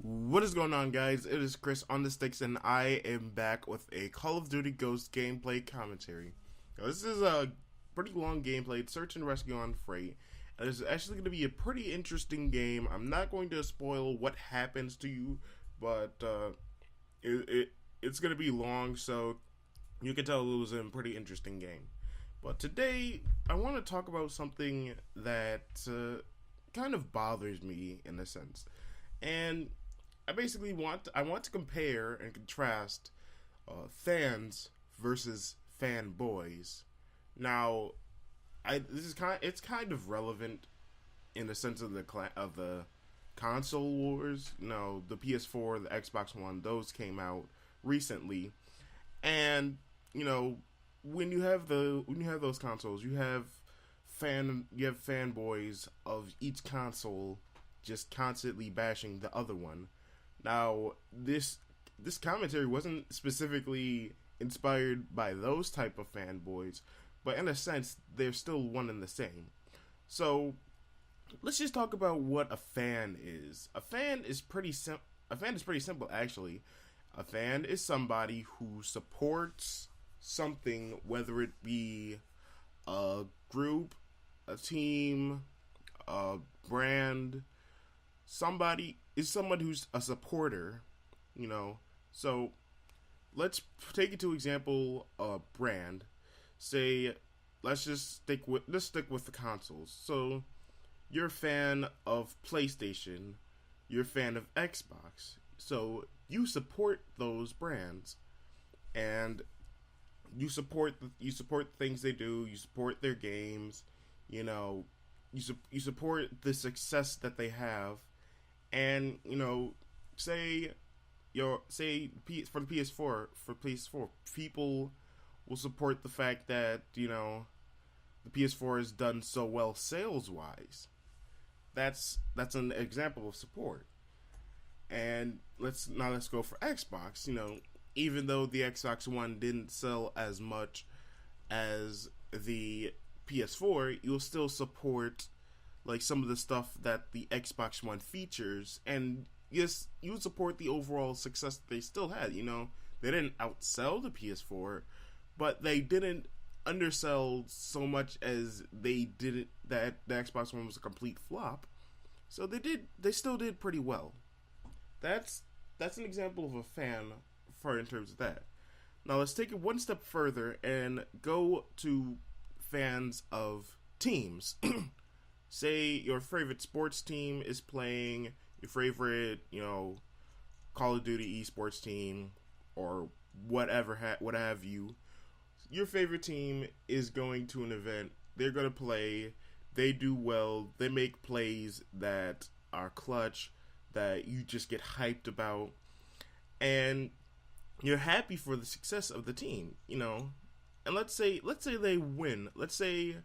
What is going on, guys? It is Chris on the sticks, and I am back with a Call of Duty Ghost gameplay commentary. Now, this is a pretty long gameplay. It's search and rescue on Freight, and it's actually going to be a pretty interesting game. I'm not going to spoil what happens to you, but it's going to be long, so you can tell it was a pretty interesting game. But today, I want to talk about something that kind of bothers me in a sense, and I basically want to compare and contrast fans versus fanboys. Now, it's kind of relevant in the sense of the console wars. You know, the PS4, the Xbox One, those came out recently, and you know, when you have those consoles, you have fanboys of each console just constantly bashing the other one. Now, this commentary wasn't specifically inspired by those type of fanboys, but in a sense, they're still one and the same. So, let's just talk about what a fan is. A fan is pretty simple, actually. A fan is somebody who supports something, whether it be a group, a team, a brand. Somebody is someone who's a supporter, you know. So let's take it to example a brand. Say, let's stick with the consoles. So you're a fan of PlayStation, you're a fan of Xbox. So you support those brands, and you support the things they do. You support their games. You know, you support the success that they have. And you know, for the PS4, people will support the fact that, you know, the PS4 has done so well sales wise. That's an example of support. And let's go for Xbox. You know, even though the Xbox One didn't sell as much as the PS4, you'll still support like some of the stuff that the Xbox One features, and yes, you would support the overall success that they still had. You know, they didn't outsell the PS4, but they didn't undersell so much as they did that the Xbox One was a complete flop. So they still did pretty well. That's an example of a fan for in terms of that. Now let's take it one step further and go to fans of teams. Say your favorite sports team is playing your favorite, you know, Call of Duty esports team or whatever, what have you. Your favorite team is going to an event. They're going to play. They do well. They make plays that are clutch, that you just get hyped about. And you're happy for the success of the team, you know. And let's say they win. Let's say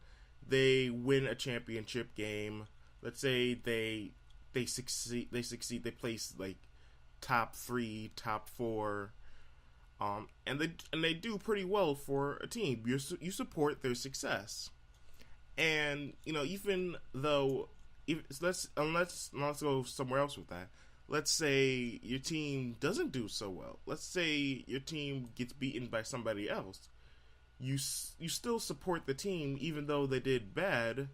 they win a championship game. Let's say they succeed. They place like top 3, top 4, and they do pretty well for a team. You support their success, and you know, even though let's go somewhere else with that. Let's say your team doesn't do so well. Let's say your team gets beaten by somebody else. You still support the team even though they did bad.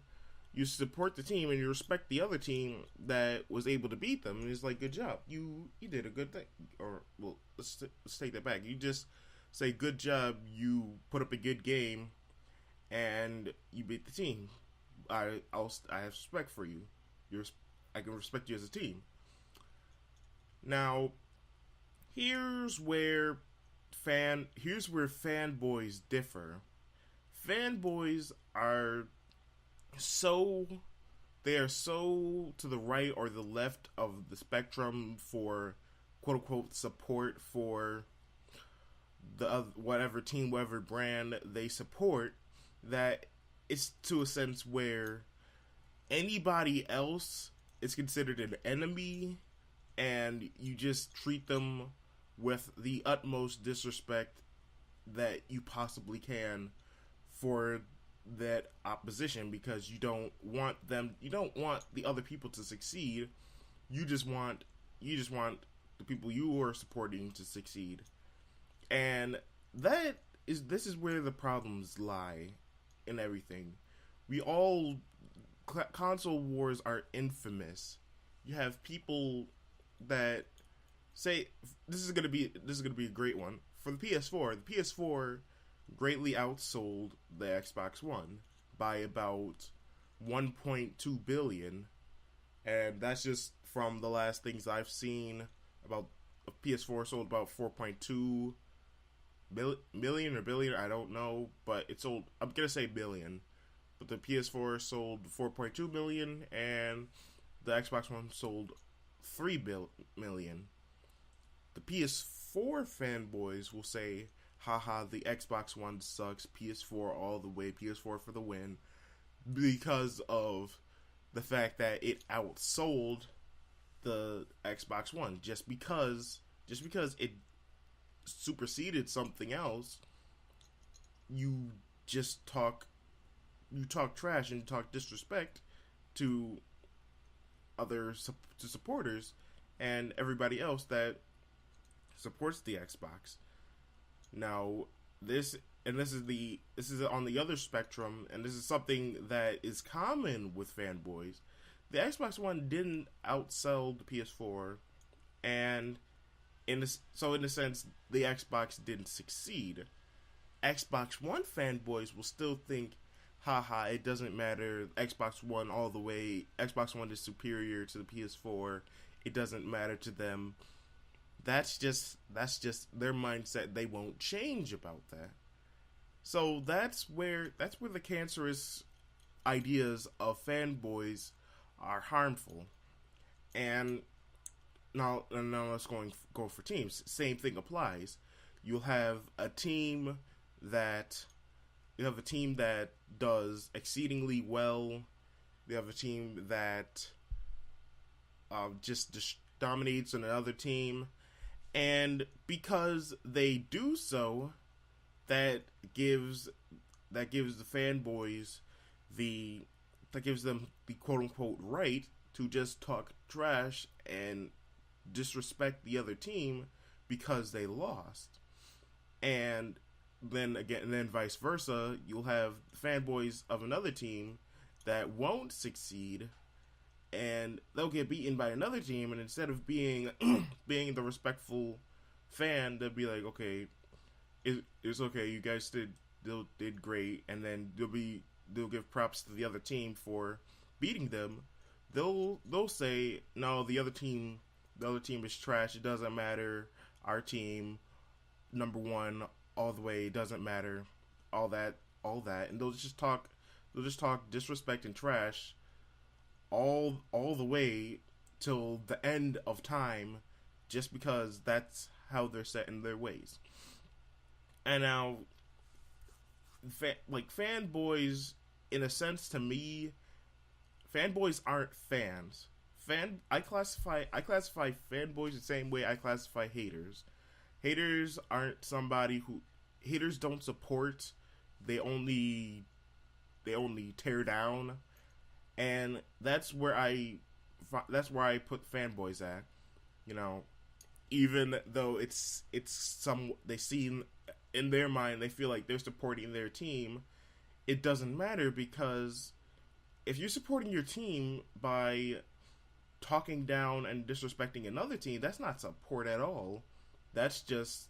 You support the team and you respect the other team that was able to beat them. And it's like, good job. You did a good thing. Or, well, let's take that back. You just say, good job. You put up a good game and you beat the team. I have respect for you. I can respect you as a team. Now, here's where fanboys differ. Fanboys are so to the right or the left of the spectrum for quote unquote support for the whatever team, whatever brand they support, that it's to a sense where anybody else is considered an enemy, and you just treat them with the utmost disrespect that you possibly can for that opposition, because you don't want the other people to succeed. You just want you just want the people you are supporting to succeed. And this is where the problems lie in everything. We all console wars are infamous. You have people that say this is gonna be a great one for the PS4. The PS4 greatly outsold the Xbox One by about 1.2 billion, and that's just from the last things I've seen. About PS4 sold about 4.2 million or billion, I don't know, but it sold, I'm gonna say billion, but the PS4 sold 4.2 million and the Xbox One sold 3 million. The PS4 fanboys will say, haha, the Xbox One sucks, PS4 all the way, PS4 for the win, because of the fact that it outsold the Xbox One. Just because it superseded something else, you talk trash and talk disrespect to supporters and everybody else that supports the Xbox. Now, this is on the other spectrum, and this is something that is common with fanboys. The Xbox One didn't outsell the PS4, and in a sense, the Xbox didn't succeed. Xbox One fanboys will still think, haha, it doesn't matter, Xbox One all the way, Xbox One is superior to the PS4, it doesn't matter to them. That's just their mindset. They won't change about that. So that's where the cancerous ideas of fanboys are harmful. And now let's go for teams. Same thing applies. You'll have a team that does exceedingly well. You have a team that just dominates another team, and because they do so, that gives the fanboys that gives them the quote unquote right to just talk trash and disrespect the other team because they lost. And then vice versa, you'll have fanboys of another team that won't succeed, and they'll get beaten by another team, and instead of being being the respectful fan, they'll be like, okay, it's okay, you guys did great, and then they'll give props to the other team for beating them. They'll say, no, the other team is trash, it doesn't matter, our team number one all the way, doesn't matter, all that, and they'll just talk disrespect and trash all the way till the end of time, just because that's how they're set in their ways. And now, fanboys, in a sense, to me, fanboys aren't fans. I classify fanboys the same way I classify haters. Haters aren't somebody who... Haters don't support. They only tear down. And that's where I put fanboys at. You know, even though it's they see in their mind, they feel like they're supporting their team, it doesn't matter, because if you're supporting your team by talking down and disrespecting another team, that's not support at all. That's just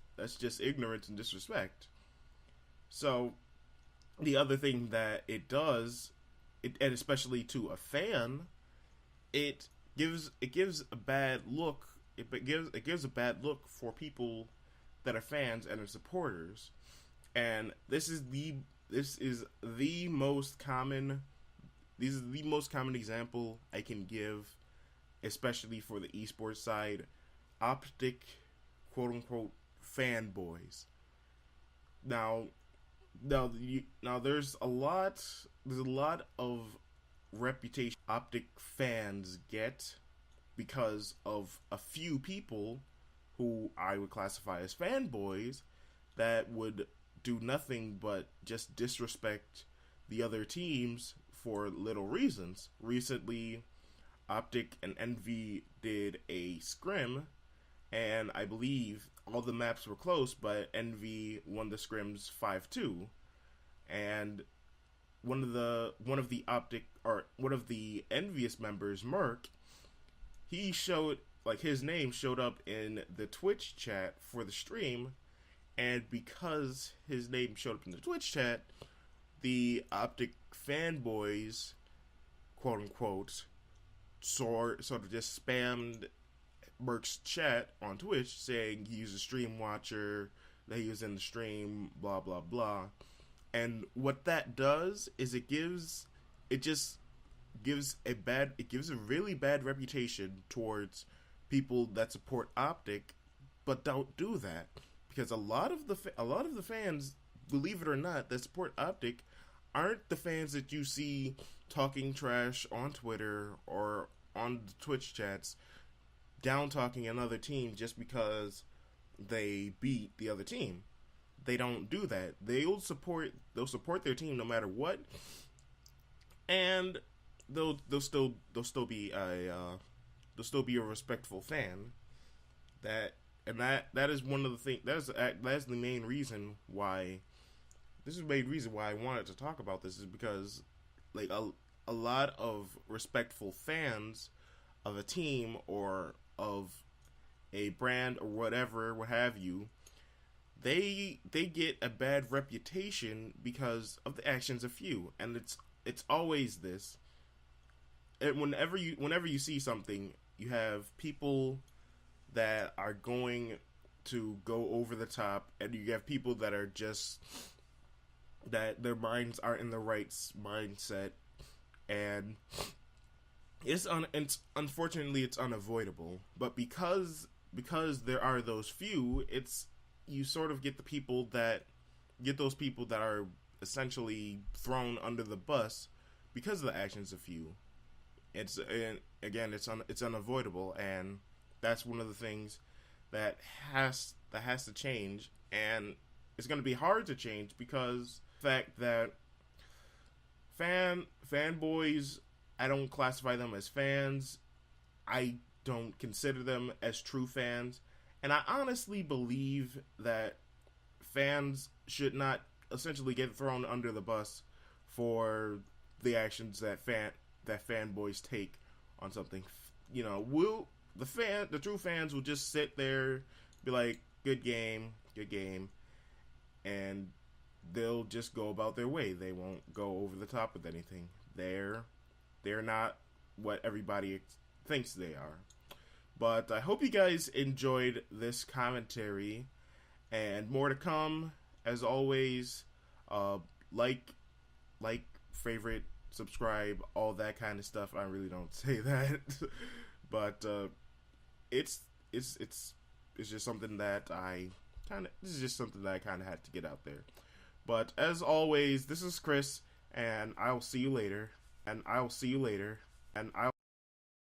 ignorance and disrespect. So the other thing that it does, and especially to a fan, it gives a bad look. It gives a bad look for people that are fans and are supporters. And this is the most common example I can give, especially for the esports side. Optic, quote unquote, fanboys. Now there's a lot of reputation Optic fans get because of a few people who I would classify as fanboys that would do nothing but just disrespect the other teams for little reasons. Recently, Optic and Envy did a scrim, and I believe all the maps were close, but Envy won the scrims 5-2. And one of the Envious members, Merc, he showed, like, his name showed up in the Twitch chat for the stream, and because his name showed up in the Twitch chat, the Optic fanboys, quote unquote, sort of just spammed Merc's chat on Twitch saying he's a stream watcher, that he was in the stream, blah blah blah. And what that does is it gives a really bad reputation towards people that support Optic, but don't do that, because a lot of the fans, believe it or not, that support Optic aren't the fans that you see talking trash on Twitter or on the Twitch chats, down talking another team just because they beat the other team. They don't do that. They'll support their team no matter what, and they'll still be a respectful fan. That is one of the things. That's the main reason why. This is the main reason why I wanted to talk about this, is because, like, a lot of respectful fans of a team or of a brand or whatever, what have you, they get a bad reputation because of the actions of few, and it's always this. And whenever you see something, you have people that are going to go over the top, and you have people that are just, that their minds aren't in the right mindset, and unfortunately it's unavoidable. But because there are those few, you sort of get those people that are essentially thrown under the bus because of the actions of few. It's unavoidable, and that's one of the things that has to change, and it's going to be hard to change because the fact that fanboys, I don't classify them as fans. I don't consider them as true fans, and I honestly believe that fans should not essentially get thrown under the bus for the actions that fanboys take on something. You know, the true fans will just sit there, be like, good game, and they'll just go about their way. They won't go over the top with anything. They're not what everybody thinks they are. But I hope you guys enjoyed this commentary, and more to come. As always, like, favorite, subscribe, all that kind of stuff. I really don't say that, but it's just something that I kind of had to get out there. But as always, this is Chris, and I'll see you later.